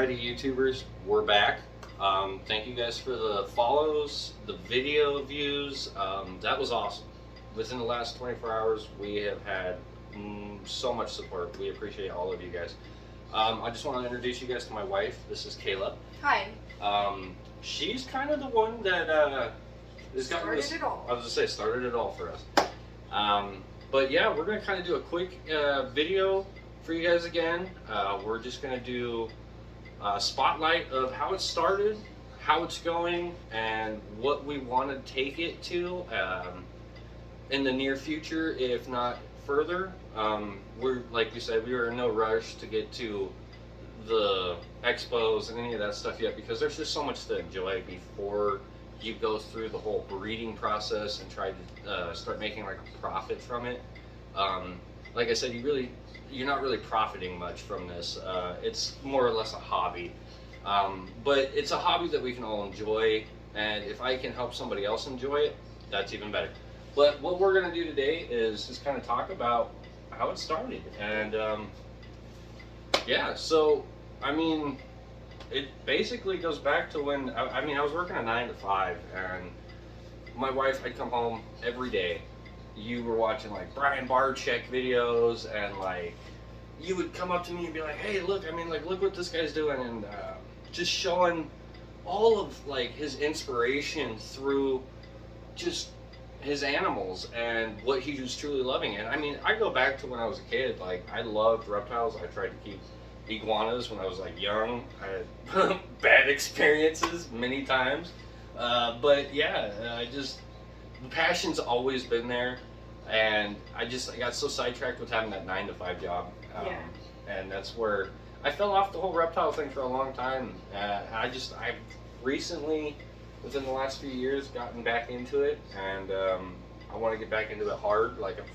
Alrighty, YouTubers, we're back. Thank you guys for the follows, the video views. That was awesome. Within the last 24 hours, we have had so much support. We appreciate all of you guys. I just want to introduce you guys to my wife. This is Kayla. Hi. She's kind of the one that Started it all. I was gonna say started it all for us. But yeah, we're gonna kind of do a quick video for you guys again. We're just gonna do a spotlight of how it started, how it's going, and what we want to take it to in the near future, if not further. We're, like we said, we were in no rush to get to the expos and any of that stuff yet, because there's just so much to enjoy before you go through the whole breeding process and try to start making like a profit from it. Like I said, you're not really profiting much from this. It's more or less a hobby, but it's a hobby that we can all enjoy, and if I can help somebody else enjoy it, that's even better. But what we're going to do today is just kind of talk about how it started, and yeah, so I mean, it basically goes back to when I was working a 9 to 5, and my wife, I'd come home every day. You were watching like Brian Barczyk videos, and like you would come up to me and be like, hey, look, look what this guy's doing, and just showing all of like his inspiration through just his animals and what he was truly loving. And I mean, I go back to when I was a kid. Like, I loved reptiles. I tried to keep iguanas when I was like young. I had bad experiences many times, but yeah, the passion's always been there, and I got so sidetracked with having that 9 to 5 job, and that's where I fell off the whole reptile thing for a long time. I've recently, within the last few years, gotten back into it, and I want to get back into it hard, like I've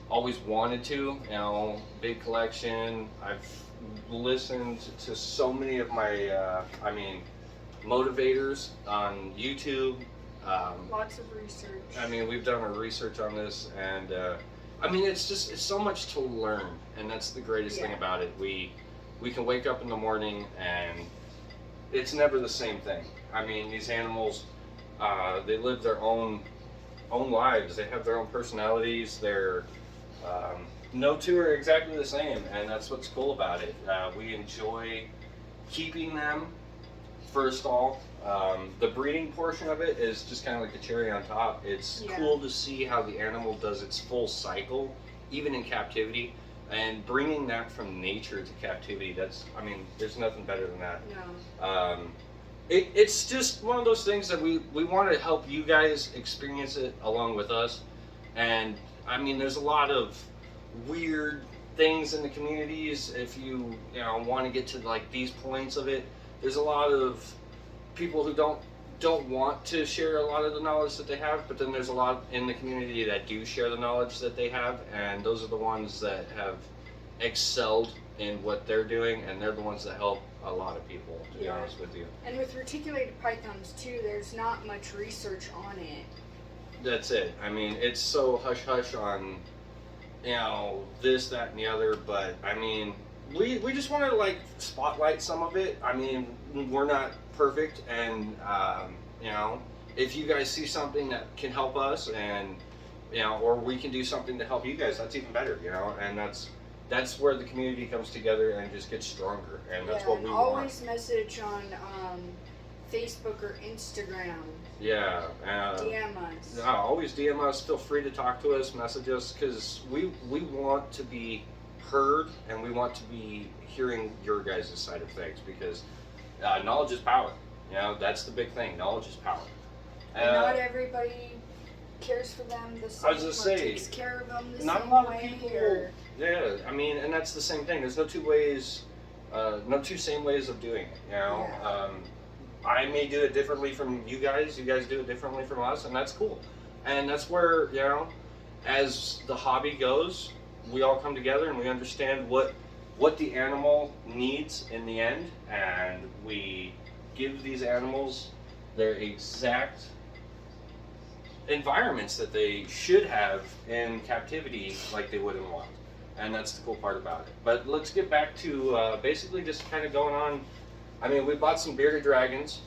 always wanted to. You know, big collection. I've listened to so many of my motivators on YouTube. Lots of research. I mean, we've done our research on this, and it's so much to learn, and that's the greatest thing about it. We can wake up in the morning, and it's never the same thing. I mean, these animals, they live their own lives. They have their own personalities. No two are exactly the same, and that's what's cool about it. We enjoy keeping them. First off, the breeding portion of it is just kind of like the cherry on top. It's cool to see how the animal does its full cycle, even in captivity, and bringing that from nature to captivity. There's nothing better than that. No. It's just one of those things that we want to help you guys experience it along with us. And I mean, there's a lot of weird things in the communities. If you want to get to like these points of it, there's a lot of people who don't want to share a lot of the knowledge that they have, but then there's a lot in the community that do share the knowledge that they have, and those are the ones that have excelled in what they're doing, and they're the ones that help a lot of people, to be honest with you. And with reticulated pythons too, there's not much research on it. That's it. I mean, it's so hush-hush on, this, that, and the other, but I mean, we just want to like spotlight some of it. I mean, we're not perfect, and if you guys see something that can help us, and or we can do something to help you guys, that's even better. And that's where the community comes together and just gets stronger, and that's what we want. Always message on Facebook or Instagram. Yeah. DM us. Always DM us. Feel free to talk to us, message us, because we want to be heard, and we want to be hearing your guys' side of things, because knowledge is power. That's the big thing. Knowledge is power. And not everybody cares for them the same. I was gonna say, takes care of them the not same a lot of way. people. Yeah, I mean, and that's the same thing. There's no two ways, no two same ways of doing it. I may do it differently from you guys. You guys do it differently from us, and that's cool. And that's where as the hobby goes, we all come together and we understand what the animal needs in the end, and we give these animals their exact environments that they should have in captivity, like they would in wild. and that's the cool part about it. But let's get back to basically just kind of going on. I mean, we bought some bearded dragons.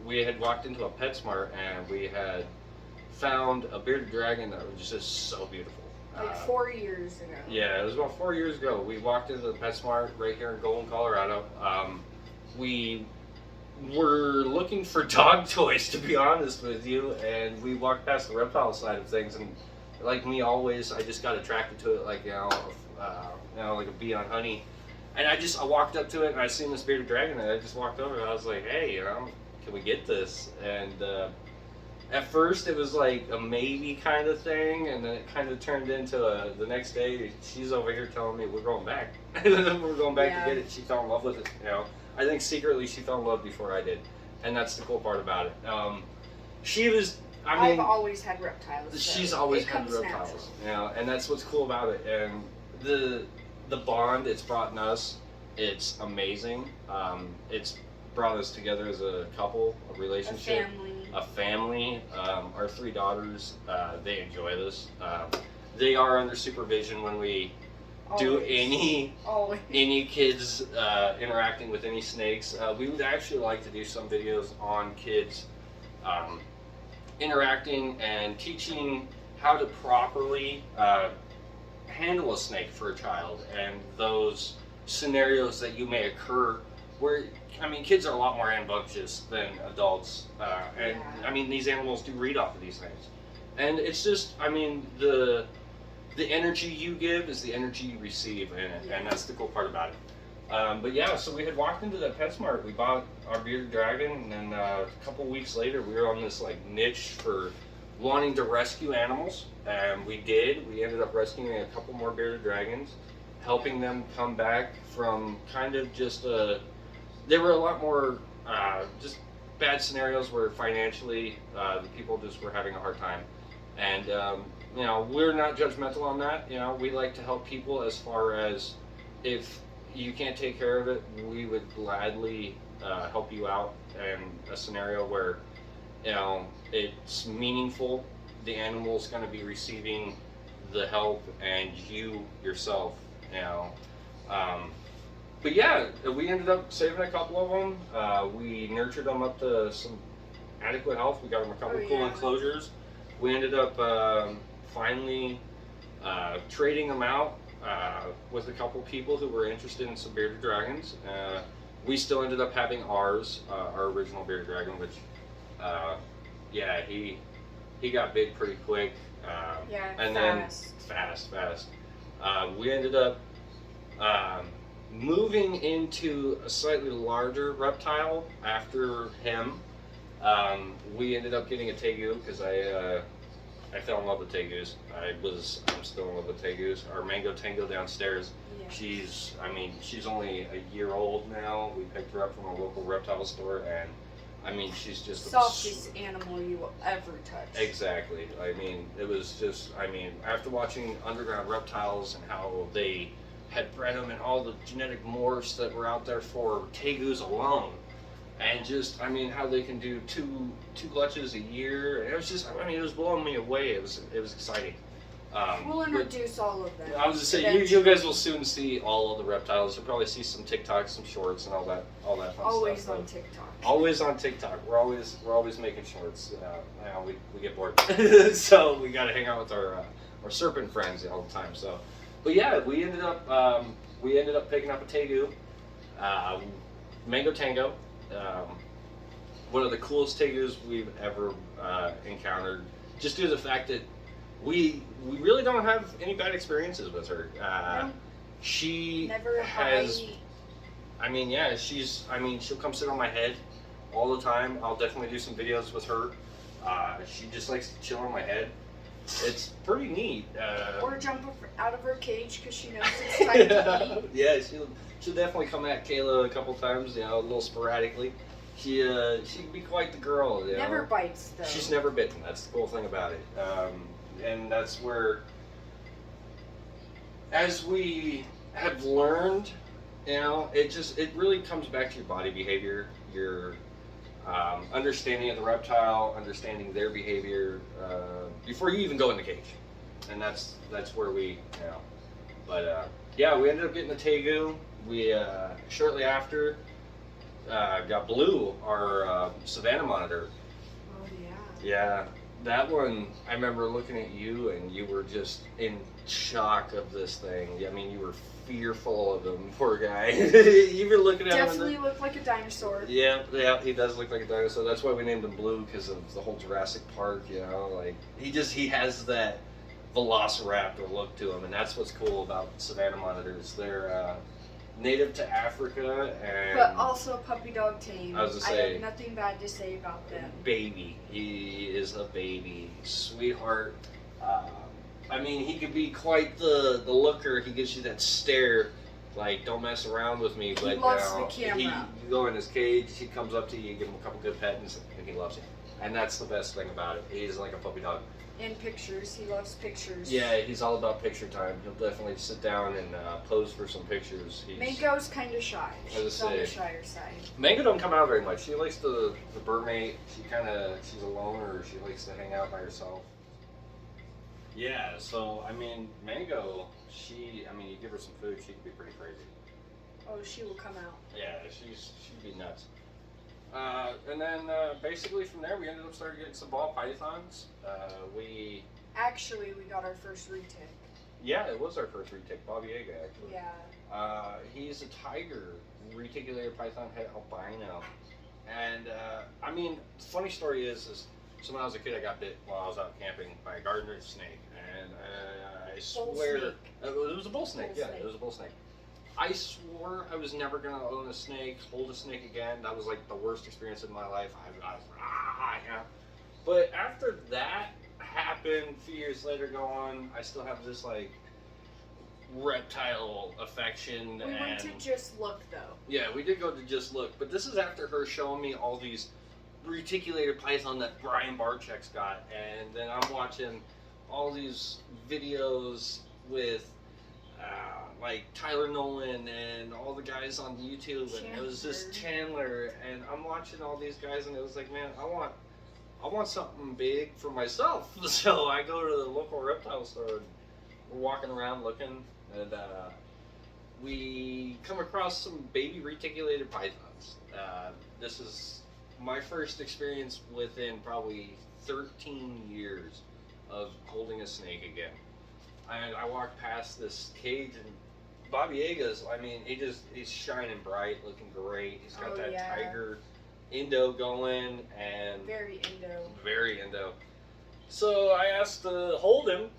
We had walked into a PetSmart and we had found a bearded dragon that was just so beautiful. Like 4 years ago. Yeah, it was about 4 years ago. We walked into the PetSmart right here in Golden, Colorado. We were looking for dog toys, to be honest with you, and we walked past the reptile side of things, and like me always, I just got attracted to it, like like a bee on honey. And I walked up to it and I seen this bearded dragon, and I just walked over and I was like, hey, can we get this? And at first it was like a maybe kind of thing, and then it kind of turned into the next day she's over here telling me we're going back. We're going back to get it. She fell in love with it. I think secretly she fell in love before I did, and that's the cool part about it. She was. I've always had reptiles. So she's always had reptiles. And that's what's cool about it. And the bond it's brought in us, it's amazing. It's brought us together as a couple, a relationship, a family. Our 3 daughters, they enjoy this. They are under supervision when we do any kids interacting with any snakes. We would actually like to do some videos on kids interacting and teaching how to properly handle a snake for a child, and those scenarios that you may occur where, kids are a lot more rambunctious than adults, and these animals do read off of these things, and it's just, the energy you give is the energy you receive, and that's the cool part about it. But yeah, so we had walked into that PetSmart, we bought our bearded dragon, and then a couple weeks later we were on this niche for wanting to rescue animals, and we did. We ended up rescuing a couple more bearded dragons, helping them come back from kind of just they were a lot more just bad scenarios where financially the people just were having a hard time, and we're not judgmental on that. We like to help people as far as if you can't take care of it, we would gladly help you out in a scenario where it's meaningful. The animal's going to be receiving the help, and you yourself. But yeah, we ended up saving a couple of them. We nurtured them up to some adequate health. We got them a couple cool enclosures. We ended up finally trading them out with a couple people who were interested in some bearded dragons. We still ended up having ours, our original bearded dragon, which he got big pretty quick. And fast. We ended up moving into a slightly larger reptile after him. We ended up getting a tegu because I fell in love with tegus. I'm still in love with tegus. Our Mango Tango downstairs, she's only a year old now. We picked her up from a local reptile store, and she's just the softest animal you will ever touch. Exactly. It was just, after watching Underground Reptiles and how they had bred them and all the genetic morphs that were out there for tegus alone, and just, how they can do two clutches a year. It was just, it was blowing me away. It was exciting. We'll introduce all of them. I was just saying, you guys will soon see all of the reptiles. You'll probably see some TikToks, some shorts, and all that fun always stuff. On TikTok. Always on TikTok. We're always making shorts. We get bored, so we got to hang out with our serpent friends all the time. So, but yeah, we ended up picking up a tegu, Mango Tango. One of the coolest tegus we've ever encountered, just due to the fact that we really don't have any bad experiences with her. She never has. She'll come sit on my head all the time. I'll definitely do some videos with her. She just likes to chill on my head. It's pretty neat. Or jump out of her cage because she knows it's time to eat. Yeah, she'll definitely come at Kayla a couple times, a little sporadically. She can be quite the girl. Never bites though. She's never bitten. That's the cool thing about it. And that's where, as we have learned, it really comes back to your body behavior, your understanding of the reptile, understanding their behavior before you even go in the cage, and that's where we But yeah, we ended up getting the Tegu. We shortly after got Blue, our Savannah monitor. Oh yeah. Yeah, that one. I remember looking at you, and you were just in shock of this thing. I mean, you were fearful of him, poor guy. You were looking at Definitely him. looked like a dinosaur. Yeah, he does look like a dinosaur. That's why we named him Blue, because of the whole Jurassic Park. You know, like he has that Velociraptor look to him, and that's what's cool about Savannah monitors. They're native to Africa, and But also puppy dog tame. I was gonna say- have nothing bad to say about them. baby. He is a baby, sweetheart. I mean, he could be quite the looker. He gives you that stare, like don't mess around with me. But loves you know, the camera. you go in his cage. He comes up to you, give him a couple good pets, and he loves you. And that's the best thing about it. He's like a puppy dog. And pictures. He loves pictures. Yeah, he's all about picture time. He'll definitely sit down and pose for some pictures. Mango's kind of shy. I was She's gonna on the say. shyer side. Mango don't come out very much. She likes the birdmate. She's a loner. She likes to hang out by herself. Yeah, so I mean, Mango, you give her some food, she could be pretty crazy. Oh, she will come out. Yeah, she'd be nuts. And then basically from there, we ended up starting getting some ball pythons. Actually, we got our first retic. Yeah, it was our first retic, Bobby Yaga actually. Yeah. He's a tiger, reticulated python head albino. And I mean, the funny story is so when I was a kid, I got bit while I was out camping by a gardener snake, and I swear snake. It was a bull snake. Bull Yeah, snake. it was a bull snake. I swore I was never gonna own a snake, hold a snake again. That was like the worst experience of my life. Yeah. But after that happened, a few years later, I still have this like reptile affection. We went to Just Look though. Yeah, we did go to Just Look, but this is after her showing me all these reticulated python that Brian Barczyk's got, and then I'm watching all these videos with like Tyler Nolan and all the guys on YouTube, and it was just Chandler, and I'm watching all these guys, and it was like, man, I want something big for myself. So I go to the local reptile store, and we're walking around looking, and we come across some baby reticulated pythons. This is my first experience within probably 13 years of holding a snake again. And I walked past this cage, and Bobby Yaga's, I mean, he's shining bright, looking great. He's got that tiger Indo going, and Very Indo. very Indo. So I asked to hold him.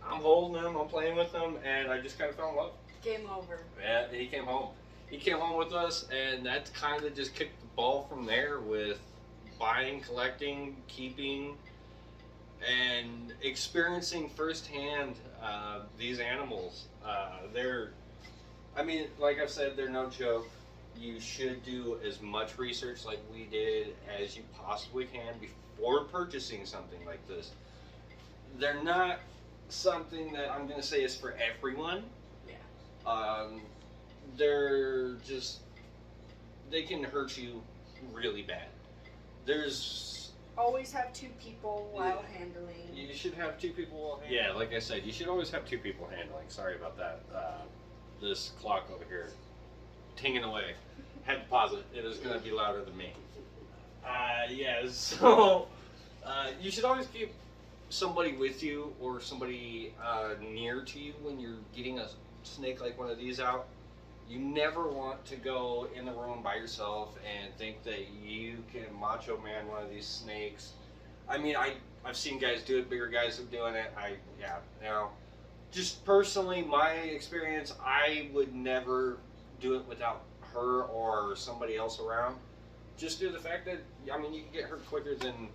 I'm holding him, I'm playing with him, and I just kind of fell in love. Game over. Yeah, and he came home. He came home with us, and that kind of just kicked the ball from there with buying, collecting, keeping, and experiencing firsthand these animals. I mean, like I've said, they're no joke. You should do as much research like we did as you possibly can before purchasing something like this. They're not something that I'm going to say is for everyone. Yeah. They can hurt you really bad. There's Always have two people while handling. You should have two people while handling. Yeah, like I said, you should always have two people handling. Sorry about that. This clock over here, tinging away. Had to pause it. It is going to be louder than me. So you should always keep somebody with you or somebody near to you when you're getting a snake like one of these out. You never want to go in the room by yourself and think that you can macho man one of these snakes. I mean, I've seen guys do it, bigger guys are doing it. Just personally, my experience, I would never do it without her or somebody else around. Just due to the fact that, I mean, you can get hurt quicker than,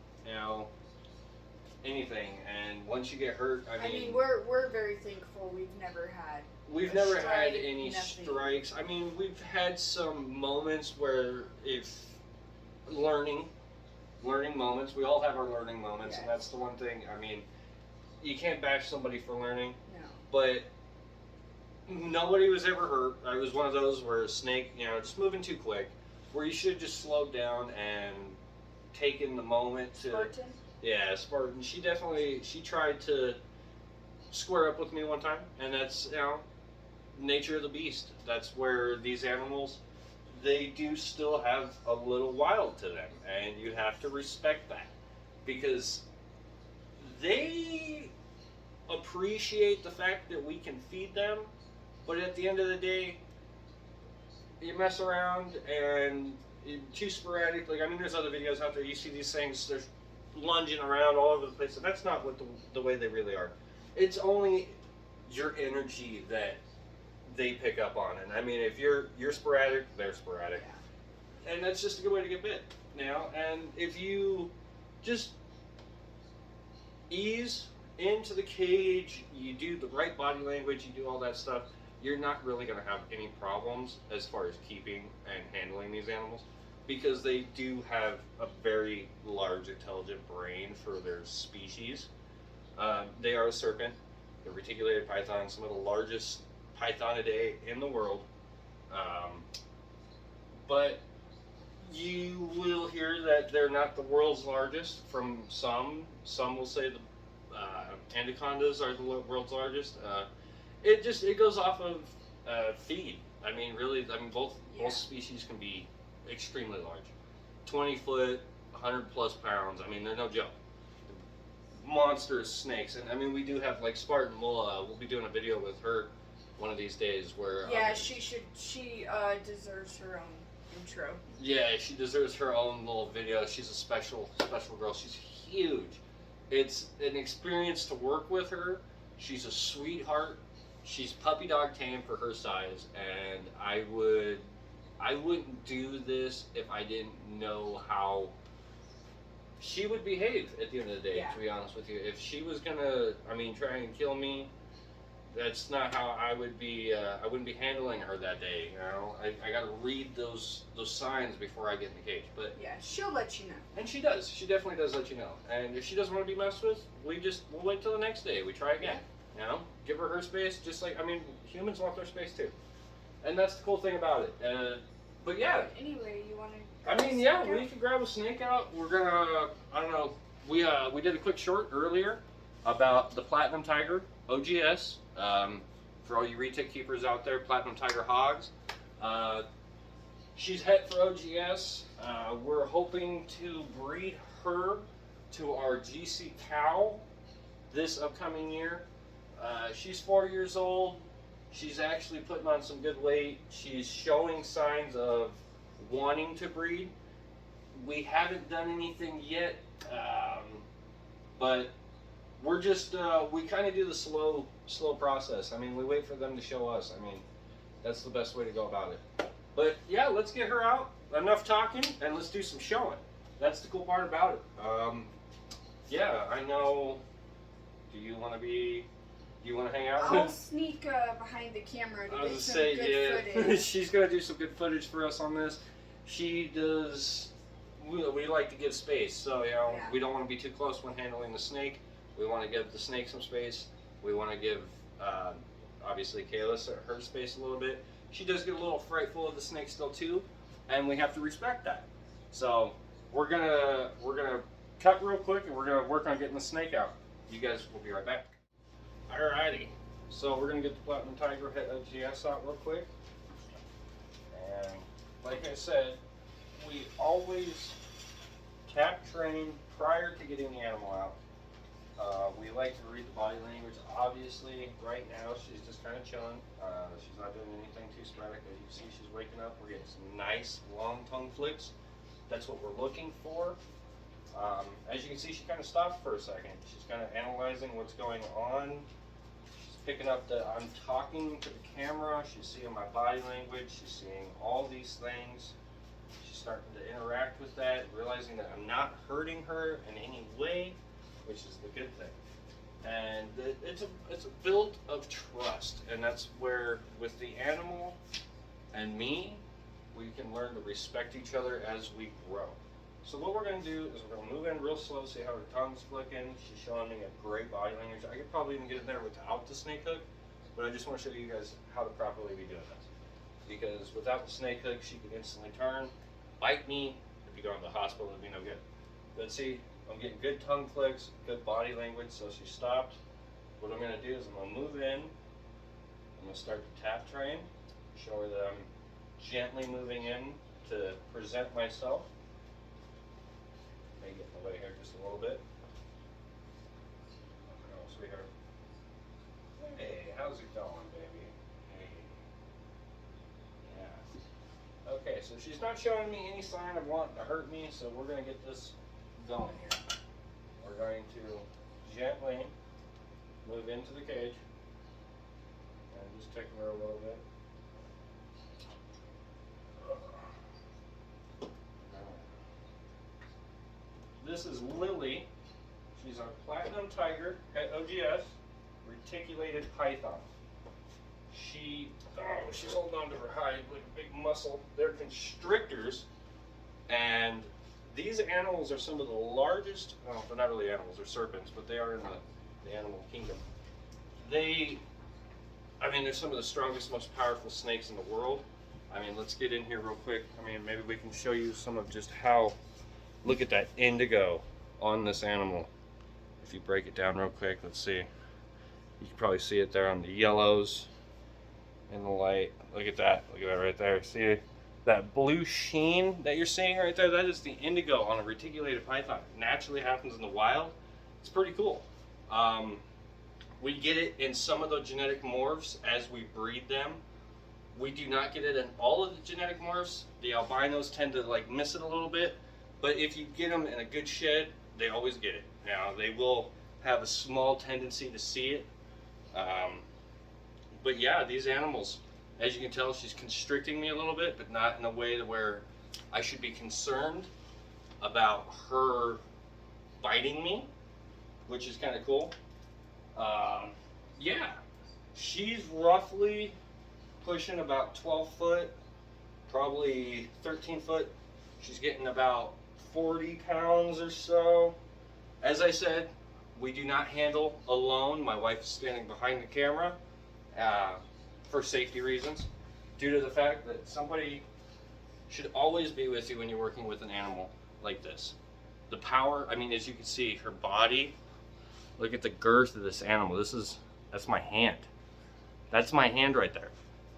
anything. And once you get hurt, I mean we're very thankful we've never had any nothing. Strikes. I mean, we've had some moments where learning moments. We all have our learning moments, Yes. and that's the one thing. I mean, you can't bash somebody for learning, No. but nobody was ever hurt. It was one of those where a snake, just moving too quick, where you should have just slowed down and taken the moment to. Spartan? Yeah, Spartan. She tried to square up with me one time, and that's, you know, nature of the beast. That's where these animals, they do still have a little wild to them, and you have to respect that because they appreciate the fact that we can feed them, but at the end of the day, you mess around and too sporadic. Like, I mean, there's other videos out there. You see these things, they're lunging around all over the place, and that's not what the way they really are. It's only your energy that they pick up on, and I mean, if you're sporadic, they're sporadic, and that's just a good way to get bit, you know. And if you just ease into the cage, you do the right body language, you do all that stuff, you're not really going to have any problems as far as keeping and handling these animals, because they do have a very large intelligent brain for their species. They are a serpent, the reticulated python, some of the largest Pythonidae in the world. But you will hear that they're not the world's largest from some. Some will say the anacondas are the world's largest. It goes off of feed. I mean, really, both species can be extremely large. 20 foot, 100 plus pounds. I mean, they're no joke. Monstrous snakes. And I mean, we do have, like, Spartan Mulla. We'll be doing a video with her one of these days where... Yeah, she deserves her own intro. Yeah, she deserves her own little video. She's a special girl. She's huge. It's an experience to work with her. She's a sweetheart. She's puppy dog tame for her size, and I wouldn't do this if I didn't know how she would behave at the end of the day, yeah. To be honest with you. If she was gonna, try and kill me, that's not how I would be, I wouldn't be handling her that day, you know? I gotta read those signs before I get in the cage, but... Yeah, she'll let you know. And she does. She definitely does let you know. And if she doesn't want to be messed with, we'll wait till the next day. We try again. You know, give her space, just like, humans want their space too. And that's the cool thing about it. But yeah. Anyway, you want to... We can grab a snake out. We're gonna, I don't know, we did a quick short earlier about the Platinum Tiger, OGS. For all you retic keepers out there, Platinum Tiger hogs. She's het for OGS. We're hoping to breed her to our GC cow this upcoming year. She's 4 years old. She's actually putting on some good weight. She's showing signs of wanting to breed. We haven't done anything yet, but we're just, we kind of do the slow process. We wait for them to show us. That's the best way to go about it. But yeah, let's get her out. Enough talking, and let's do some showing. That's the cool part about it. Yeah, I know. Do you want to hang out? I'll sneak behind the camera to get some good footage. She's going to do some good footage for us on this. She does, we like to give space, so we don't want to be too close when handling the snake. We want to give the snake some space. We want to give, obviously, Kayla her space a little bit. She does get a little frightful of the snake still too, and we have to respect that. So we're gonna cut real quick, and we're gonna work on getting the snake out. You guys will be right back. Alrighty, so we're gonna get the Platinum Tiger OGS out real quick, and like I said, we always tap train prior to getting the animal out. We like to read the body language. Obviously, right now she's just kind of chilling. She's not doing anything too sporadic. As you can see, she's waking up. We're getting some nice long tongue flicks. That's what we're looking for. As you can see, she kind of stopped for a second. She's kind of analyzing what's going on. She's picking up that I'm talking to the camera. She's seeing my body language. She's seeing all these things. She's starting to interact with that, realizing that I'm not hurting her in any way, which is the good thing. And it's a build of trust, and that's where, with the animal and me, we can learn to respect each other as we grow. So what we're going to do is we're going to move in real slow, see how her tongue's flicking. She's showing me a great body language. I could probably even get in there without the snake hook, but I just want to show you guys how to properly be doing this. Because without the snake hook, she could instantly turn, bite me. If you go to the hospital, it'd be no good. But see, I'm getting good tongue flicks, good body language, so she stopped. what I'm going to do is I'm going to move in. I'm going to start the tap train, show her that I'm gently moving in to present myself. May get in the way here just a little bit. Oh, sweetheart. Hey, how's it going, baby? Hey. Yeah. Okay, so she's not showing me any sign of wanting to hurt me, so we're going to get this going here. We're going to gently move into the cage and just tickle her a little bit. This is Lily. She's our platinum tiger at OGS, reticulated python. She's holding on to her hide like a big muscle. They're constrictors, and these animals are some of the largest, well, they're not really animals, they're serpents, but they are in the animal kingdom. They're some of the strongest, most powerful snakes in the world. I mean, let's get in here real quick. I mean, maybe we can show you some of just how, look at that indigo on this animal. If you break it down real quick, let's see. You can probably see it there on the yellows in the light. Look at that right there. See that blue sheen that you're seeing right there? That is the indigo on a reticulated python. It naturally happens in the wild. It's pretty cool. We get it in some of the genetic morphs as we breed them. We do not get it in all of the genetic morphs. The albinos tend to like miss it a little bit, but if you get them in a good shed, they always get it. Now, they will have a small tendency to see it. But yeah, these animals, as you can tell, she's constricting me a little bit, but not in a way where I should be concerned about her biting me, which is kind of cool. Yeah, she's roughly pushing about 12 foot, probably 13 foot. She's getting about 40 pounds or so. As I said, we do not handle alone. My wife is standing behind the camera for safety reasons, due to the fact that somebody should always be with you when you're working with an animal like this. The power, I mean, as you can see, her body, look at the girth of this animal. That's my hand. That's my hand right there.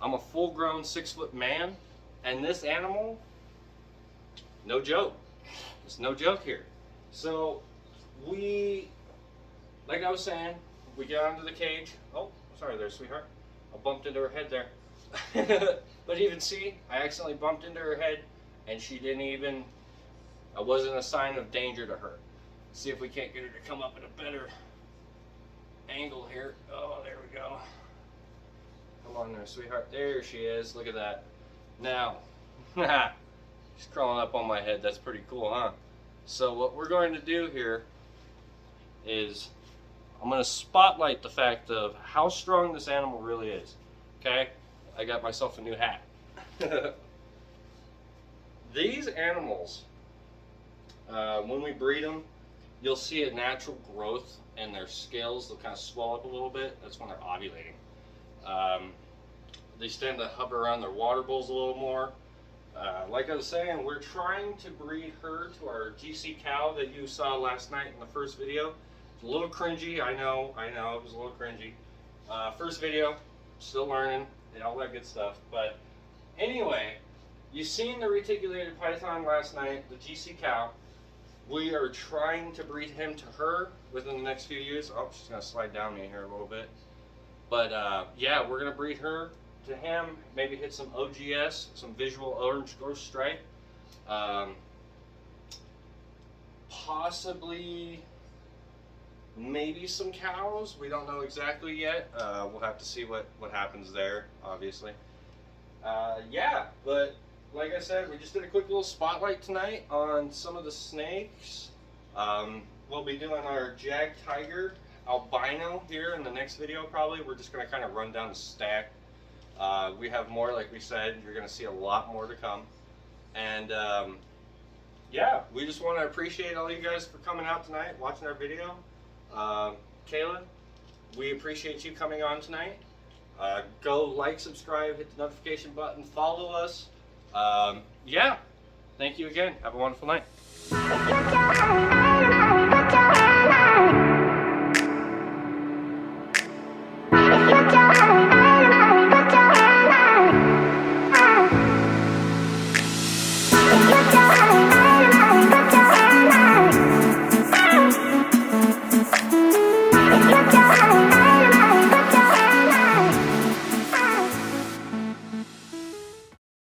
I'm a full-grown 6-foot man, and this animal, no joke. It's no joke here. So like I was saying, we get onto the cage. Oh, sorry there, sweetheart. I bumped into her head there. But even see, I accidentally bumped into her head, and she didn't even, it wasn't a sign of danger to her. Let's see if we can't get her to come up at a better angle here. Oh, there we go. Come on there, sweetheart. There she is. Look at that. Now, she's crawling up on my head. That's pretty cool, huh? So what we're going to do here is I'm going to spotlight the fact of how strong this animal really is. Okay? I got myself a new hat. These animals, when we breed them, you'll see a natural growth in their scales. They'll kind of swell up a little bit. That's when they're ovulating. They tend to hover around their water bowls a little more. Like I was saying, we're trying to breed her to our GC cow that you saw last night in the first video. It's a little cringy, I know, it was a little cringy. First video, still learning, and all that good stuff. But anyway, you seen the reticulated python last night, the GC cow. We are trying to breed him to her within the next few years. Oh, she's gonna slide down me here a little bit. But yeah, we're gonna breed her to him, maybe hit some OGS, some visual orange growth stripe. Possibly, maybe some cows. We don't know exactly yet. We'll have to see what happens there, obviously. Yeah, but like I said, we just did a quick little spotlight tonight on some of the snakes. We'll be doing our Jag Tiger albino here in the next video probably. We're just going to kind of run down the stack. We have more, like we said. You're going to see a lot more to come. And yeah, we just want to appreciate all you guys for coming out tonight, watching our video. Kayla, we appreciate you coming on tonight. Go like, subscribe, hit the notification button, follow us. Yeah, thank you again. Have a wonderful night.